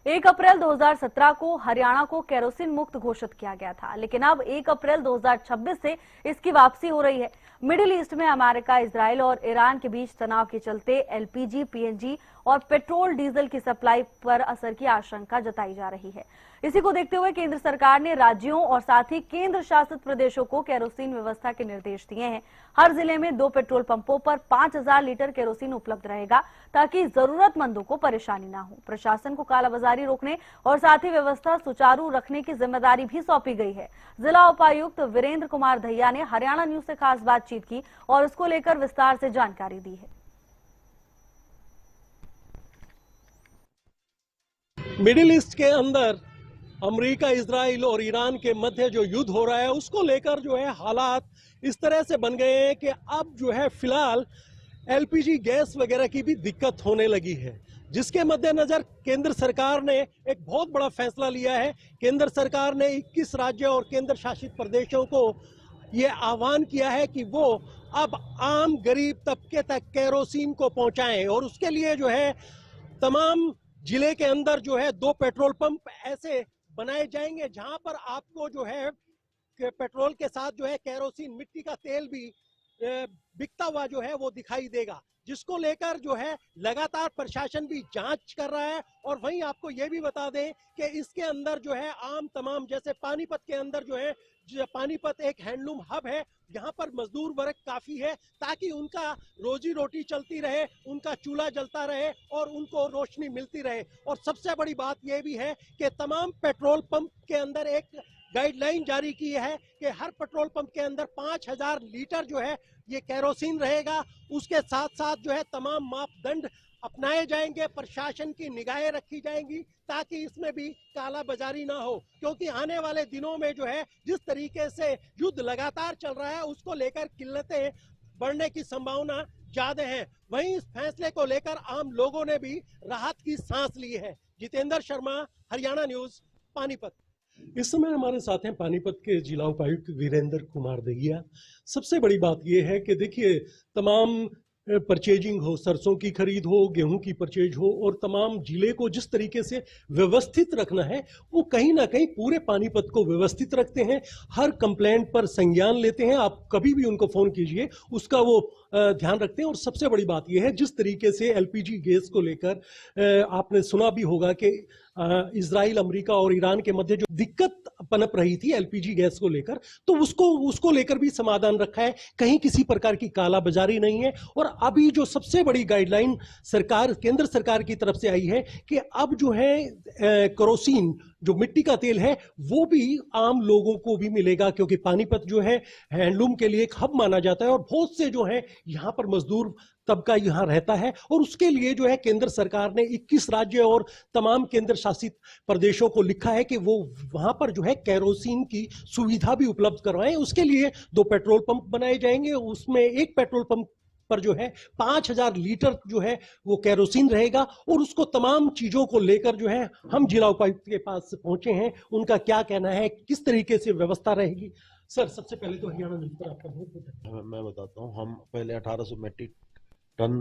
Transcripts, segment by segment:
1 अप्रैल 2017 को हरियाणा को केरोसिन मुक्त घोषित किया गया था, लेकिन अब 1 अप्रैल 2026 से इसकी वापसी हो रही है। मिडिल ईस्ट में अमेरिका, इजराइल और ईरान के बीच तनाव के चलते एलपीजी, पीएनजी और पेट्रोल डीजल की सप्लाई पर असर की आशंका जताई जा रही है। इसी को देखते हुए केंद्र सरकार ने राज्यों और साथ ही केंद्र शासित प्रदेशों को केरोसिन व्यवस्था के निर्देश दिए हैं। हर जिले में 2 पेट्रोल पंपों पर 5000 लीटर केरोसिन उपलब्ध रहेगा, ताकि जरूरतमंदों को परेशानी न हो। प्रशासन को कालाबाजारी रोकने और साथ ही व्यवस्था सुचारू रखने की जिम्मेदारी भी सौंपी गई है। जिला उपायुक्त वीरेंद्र कुमार दहिया ने हरियाणा न्यूज से खास बातचीत की और उसको लेकर विस्तार से जानकारी दी है। मिडिल ईस्ट के अंदर अमेरिका, इजराइल और ईरान के मध्य जो युद्ध हो रहा है, उसको लेकर जो है हालात इस तरह से बन गए हैं कि अब जो है फिलहाल एलपीजी गैस वगैरह की भी दिक्कत होने लगी है, जिसके मद्देनजर केंद्र सरकार ने एक बहुत बड़ा फैसला लिया है। केंद्र सरकार ने 21 राज्य और केंद्र शासित प्रदेशों को ये आह्वान किया है कि वो अब आम गरीब तबके तक केरोसिन को पहुंचाएं, और उसके लिए जो है तमाम जिले के अंदर जो है 2 पेट्रोल पंप ऐसे बनाए जाएंगे जहां पर आपको जो है पेट्रोल के साथ जो है केरोसिन, मिट्टी का तेल भी बिकता हुआ जो है वो दिखाई देगा, जिसको लेकर जो है लगातार प्रशासन भी जांच कर रहा है। और वहीं आपको ये भी बता दें कि इसके अंदर जो है आम तमाम, जैसे पानीपत के अंदर जो है, पानीपत एक हैंडलूम हब है, यहाँ पर मजदूर वर्ग काफी है, ताकि उनका रोजी रोटी चलती रहे, उनका चूल्हा जलता रहे और उनको रोशनी मिलती रहे। और सबसे बड़ी बात यह भी है कि तमाम पेट्रोल पंप के अंदर एक गाइडलाइन जारी की है कि हर पेट्रोल पंप के अंदर 5000 लीटर जो है ये केरोसिन रहेगा। उसके साथ साथ जो है तमाम मापदंड अपनाए जाएंगे, प्रशासन की निगाहें रखी जाएंगी, ताकि इसमें भी काला बाजारी ना हो, क्योंकि आने वाले दिनों में जो है जिस तरीके से युद्ध लगातार चल रहा है, उसको लेकर किल्लतें बढ़ने की संभावना ज्यादा है। वहीं इस फैसले को लेकर आम लोगों ने भी राहत की सांस ली है। जितेंद्र शर्मा, हरियाणा न्यूज, पानीपत। इस समय हमारे साथ हैं पानीपत के जिला उपायुक्त वीरेंद्र कुमार दहिया। सबसे बड़ी बात यह है कि देखिए, तमाम परचेजिंग हो, सरसों की खरीद हो, गेहूं की परचेज हो, और तमाम जिले को जिस तरीके से व्यवस्थित रखना है, वो कहीं ना कहीं पूरे पानीपत को व्यवस्थित रखते हैं। हर कंप्लेंट पर संज्ञान लेते हैं। आप कभी भी उनको फोन कीजिए, उसका वो ध्यान रखते हैं। और सबसे बड़ी बात यह है, जिस तरीके से एलपीजी गैस को लेकर आपने सुना भी होगा कि इजराइल, अमेरिका और ईरान के मध्य जो दिक्कत पनप रही थी एलपीजी गैस को लेकर, तो उसको लेकर भी समाधान रखा है। कहीं किसी प्रकार की कालाबाजारी नहीं है। और अभी जो सबसे बड़ी गाइडलाइन केंद्र सरकार की तरफ से आई है कि अब जो है केरोसिन, जो मिट्टी का तेल है, वो भी आम लोगों को भी मिलेगा, क्योंकि पानीपत जो है हैंडलूम के लिए एक हब माना जाता है और बहुत से जो है यहाँ पर मजदूर तबका यहाँ रहता है। और उसके लिए जो है केंद्र सरकार ने 21 राज्य और तमाम केंद्र शासित प्रदेशों को लिखा है कि वो वहां पर जो है केरोसिन की सुविधा भी उपलब्ध करवाएं। उसके लिए 2 पेट्रोल पंप बनाए जाएंगे। उसमें एक पेट्रोल पंप पर जो है 5000 लीटर जो है वो केरोसिन रहेगा। और उसको तमाम चीजों को लेकर जो है हम जिला उपायुक्त के पास पहुंचे हैं। उनका क्या कहना है, किस तरीके से व्यवस्था रहेगी। सर, सबसे पहले तो हरियाणा न्यूज पर आपका बहुत बहुत धन्यवाद। मैं बताता हूँ, हम पहले 1800 मेट्रिक टन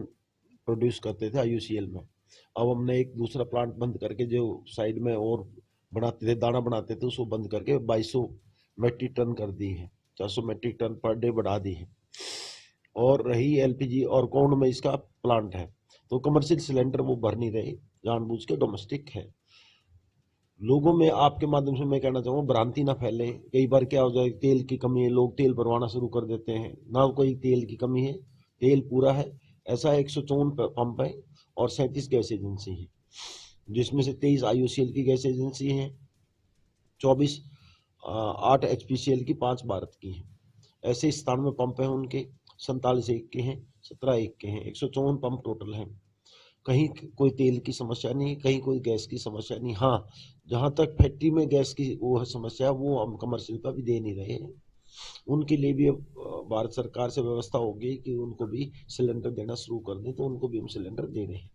प्रोड्यूस करते थे आईयूसीएल में। अब हमने एक दूसरा प्लांट बंद करके, जो साइड में और बनाते थे, दाना बनाते थे, उसको बंद करके 2200 मेट्रिक टन कर दी है। 400 मेट्रिक टन पर डे बढ़ा दी है। और रही एलपीजी, और कौन में इसका प्लांट है, तो कमर्शियल सिलेंडर वो भर नहीं रहे, जानबूझ के डोमेस्टिक है। लोगों में आपके माध्यम से मैं कहना चाहूँगा, भ्रांति ना फैले। कई बार क्या हो जाए, तेल की कमी है, लोग तेल भरवाना शुरू कर देते हैं। ना कोई तेल की कमी है, तेल पूरा है। ऐसा 154 पंप है और 37 गैस एजेंसी है, जिसमें से 23 आईयूसीएल की गैस एजेंसी है, 24 8 एचपीसीएल की, 5 भारत की है। ऐसे 97 पंप हैं उनके, 47 एक के हैं, 17 एक के हैं, 154 पंप टोटल हैं। कहीं कोई तेल की समस्या नहीं, कहीं कोई गैस की समस्या नहीं। हाँ, जहाँ तक फैक्ट्री में गैस की वो समस्या, वो हम कमर्शियल का भी दे नहीं रहे हैं। उनके लिए भी भारत सरकार से व्यवस्था होगी कि उनको भी सिलेंडर देना शुरू कर दें, तो उनको भी हम सिलेंडर दे रहे हैं।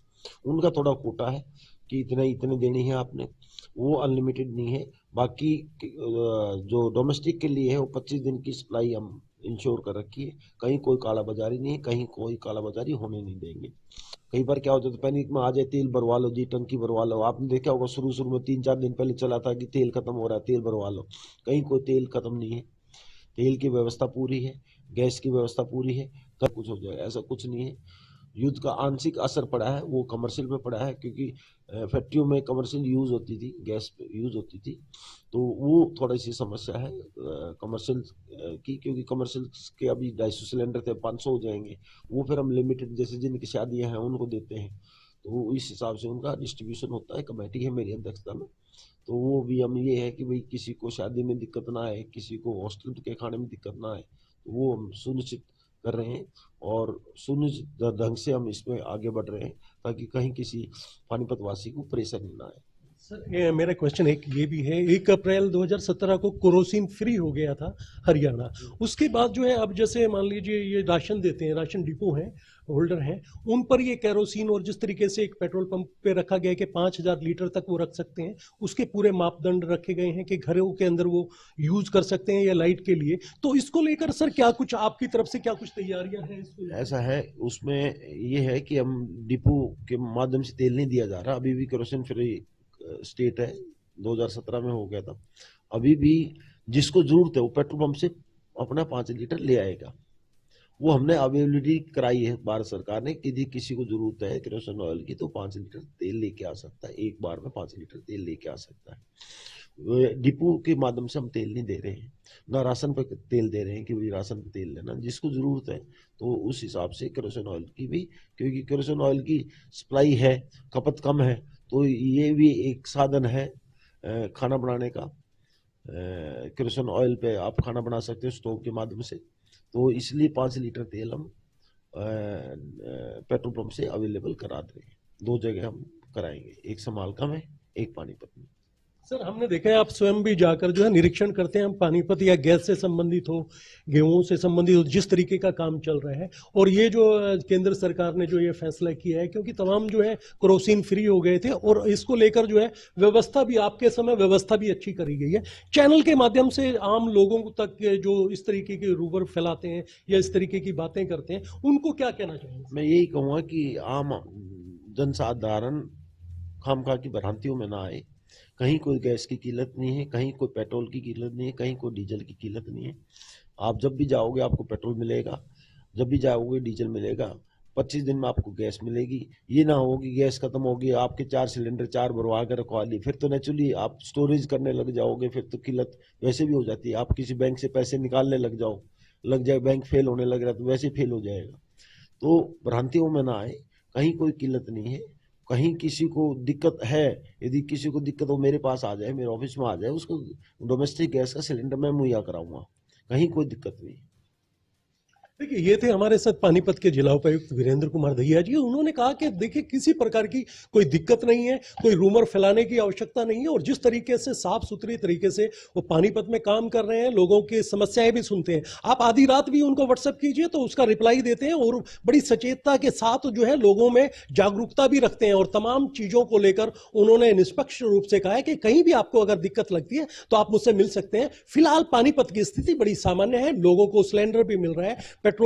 उनका थोड़ा कोटा है कि इतने देने हैं आपने, वो अनलिमिटेड नहीं है। बाकी जो डोमेस्टिक के लिए है, वो 25 दिन की सप्लाई हम इंश्योर कर रखी है। कहीं कोई कालाबाजारी नहीं है, कहीं कोई कालाबाजारी होने नहीं देंगे। कई बार क्या होता है तो पैनिक में आ जाए, तेल भरवा लो जी, टंकी भरवा लो। आपने देखा होगा शुरू में 3-4 दिन पहले चला था कि तेल खत्म हो रहा है, तेल भरवा लो। कहीं कोई तेल खत्म नहीं है, तेल की व्यवस्था पूरी है, गैस की व्यवस्था पूरी है, कब कुछ हो जाए ऐसा कुछ नहीं है। युद्ध का आंशिक असर पड़ा है वो कमर्शियल पे पड़ा है, क्योंकि फैक्ट्रियों में कमर्शियल यूज होती थी, गैस यूज होती थी, तो वो थोड़ी सी समस्या है कमर्शियल की, क्योंकि कमर्शियल के अभी 250 सिलेंडर थे, 500 हो जाएंगे। वो फिर हम लिमिटेड जैसे जिनकी शादियां हैं उनको देते हैं, तो इस हिसाब से उनका डिस्ट्रीब्यूशन होता है। कमेटी है मेरी अध्यक्षता में, तो वो भी हम ये है कि भाई किसी को शादी में दिक्कत ना आए, किसी को हॉस्टल के खाने में दिक्कत ना आए, तो वो हम सुनिश्चित कर रहे हैं और सुनिश्चित ढंग से हम इसमें आगे बढ़ रहे हैं ताकि कहीं किसी पानीपत वासी को परेशानी ना आए। सर मेरा क्वेश्चन एक ये भी है, 1 अप्रैल 2017 को केरोसिन फ्री हो गया था हरियाणा। उसके बाद जो है अब जैसे मान लीजिए ये राशन देते हैं, राशन डिपो हैं, होल्डर हैं, उन पर ये केरोसिन और जिस तरीके से एक पेट्रोल पंप पे रखा गया है कि 5000 लीटर तक वो रख सकते हैं, उसके पूरे मापदंड रखे गए हैं कि घरों के अंदर वो यूज कर सकते हैं या लाइट के लिए, तो इसको लेकर सर क्या कुछ आपकी तरफ से क्या कुछ तैयारियां हैं इसको लेकर? ऐसा है, उसमें ये है कि हम डिपो के माध्यम से तेल नहीं दिया जा रहा, अभी भी केरोसिन फ्री स्टेट है, 2017 में हो गया था। अभी भी जिसको जरूरत है वो पेट्रोल पंप से अपना 5 लीटर ले आएगा। वो हमने अवेलेबिलिटी कराई है भारत सरकार ने कि यदि किसी को जरूरत है केरोसिन ऑयल की तो 5 लीटर तेल लेके आ सकता है, एक बार में 5 लीटर तेल लेके आ सकता है। डिपो के माध्यम से हम तेल नहीं दे रहे हैं, ना राशन पे तेल दे रहे हैं कि भाई राशन पे तेल लेना, जिसको जरूरत है तो उस हिसाब से केरोसिन ऑयल की भी, क्योंकि केरोसिन ऑयल की सप्लाई है, खपत कम है, तो ये भी एक साधन है खाना बनाने का। केरोसिन ऑयल पे आप खाना बना सकते हो स्टोव के माध्यम से, तो इसलिए 5 लीटर तेल हम पेट्रोल पंप से अवेलेबल करा रहे हैं। 2 जगह हम कराएंगे, एक समालका में, एक पानीपत में। सर हमने देखा है आप स्वयं भी जाकर जो है निरीक्षण करते हैं, हम पानीपत या गैस से संबंधित हो, गेहूं से संबंधित हो, जिस तरीके का काम चल रहा है, और ये जो केंद्र सरकार ने जो ये फैसला किया है, क्योंकि तमाम जो है केरोसिन फ्री हो गए थे, और इसको लेकर जो है व्यवस्था भी आपके समय व्यवस्था भी अच्छी करी गई है। चैनल के माध्यम से आम लोगों तक जो इस तरीके के रूबर फैलाते हैं या इस तरीके की बातें करते हैं, उनको क्या कहना चाहिए? मैं यही कहूँगा कि आम जनसाधारण खामखा की भ्रांतियों में ना आए। कहीं कोई गैस की किल्लत नहीं है, कहीं कोई पेट्रोल की किल्लत नहीं है, कहीं कोई डीजल की किल्लत नहीं है। आप जब भी जाओगे आपको पेट्रोल मिलेगा, जब भी जाओगे डीजल मिलेगा, 25 दिन में आपको गैस मिलेगी। ये ना हो कि गैस खत्म होगी, आपके 4 सिलेंडर 4 भरवा कर रखवा ली, फिर तो नेचुरली आप स्टोरेज करने लग जाओगे, फिर तो किल्लत वैसे भी हो जाती है। आप किसी बैंक से पैसे निकालने लग जाए, बैंक फेल होने लग रहा है तो वैसे फेल हो जाएगा। तो भ्रांतियों में ना आए, कहीं कोई किल्लत नहीं है, कहीं किसी को दिक्कत है, यदि किसी को दिक्कत हो मेरे पास आ जाए, मेरे ऑफिस में आ जाए, उसको डोमेस्टिक गैस का सिलेंडर मैं मुहैया कराऊंगा, कहीं कोई दिक्कत नहीं। देखिए ये थे हमारे साथ पानीपत के जिला उपायुक्त वीरेंद्र कुमार दहिया जी। उन्होंने कहा कि देखिए किसी प्रकार की कोई दिक्कत नहीं है, कोई रूमर फैलाने की आवश्यकता नहीं है, और जिस तरीके से साफ सुथरी तरीके से वो पानीपत में काम कर रहे हैं, लोगों की समस्याएं भी सुनते हैं। आप आधी रात भी उनको व्हाट्सएप कीजिए तो उसका रिप्लाई देते हैं, और बड़ी सचेतता के साथ जो है लोगों में जागरूकता भी रखते हैं, और तमाम चीजों को लेकर उन्होंने निष्पक्ष रूप से कहा है कि कहीं भी आपको अगर दिक्कत लगती है तो आप मुझसे मिल सकते हैं। फिलहाल पानीपत की स्थिति बड़ी सामान्य है, लोगों को सिलेंडर भी मिल रहा है, पेट्रोल